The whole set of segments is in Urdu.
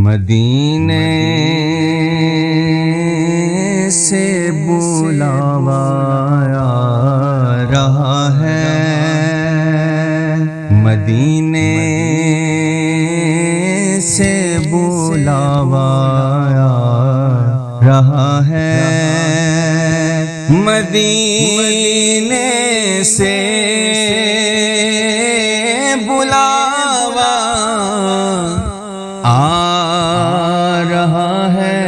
مدینے سے بلاوا آ رہا ہے، مدینے سے بلاوا آ رہا ہے، مدینے سے بلاوا آ رہا ہے،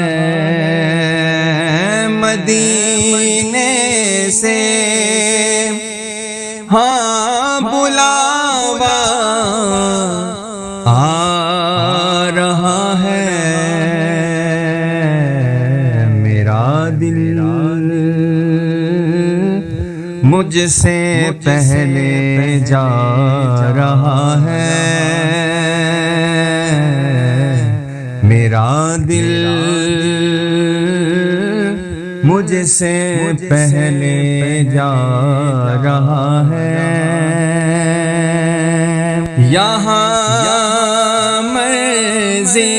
مدینے سے ہاں بلاوا آ رہا ہے، میرا دل مجھ سے پہلے جا رہا ہے، میرا دل مجھ سے پہلے جا رہا ہے، یہاں مرضی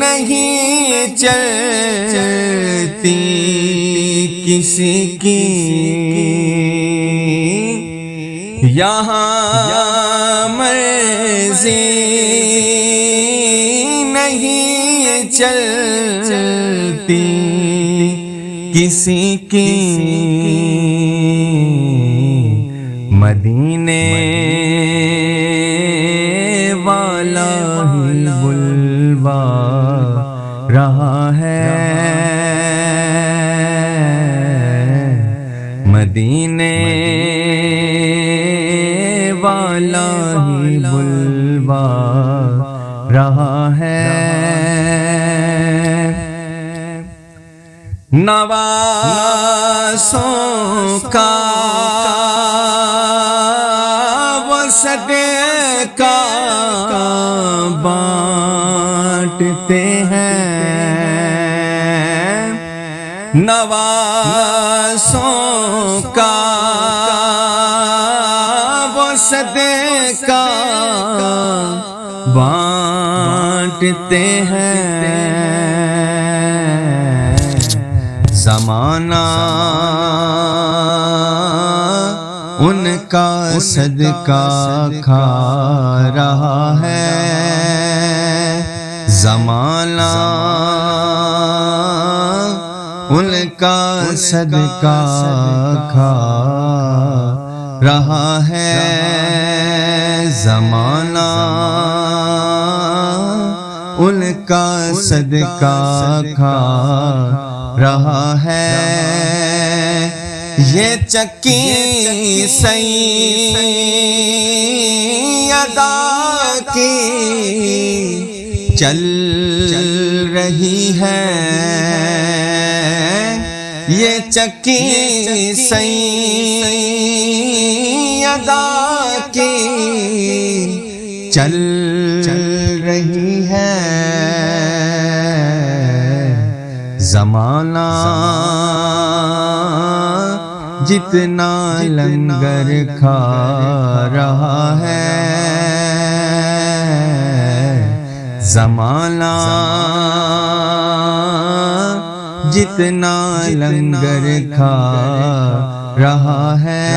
نہیں چلتی کسی کی، یہاں مرضی نہیں چلتی کسی کی، مدینے والا ہی بلوا رہا ہے، مدینے والا ہی بلوا رہا ہے، نواسوں کا وہ صدقہ بانٹتے ہیں، نواسوں کا وہ صدقہ بانٹتے ہیں، زمانہ ان کا صدقہ کھا رہا ہے، زمانہ ان کا صدقہ کھا رہا ہے، زمانہ ان کا صدقہ کھا رہا ہے، یہ چکی سیدہ کی چل رہی ہے، یہ چکی سیدہ کی چل رہی ہے، زمانہ جتنا لنگر کھا رہا ہے، زمانہ جتنا لنگر کھا رہا ہے،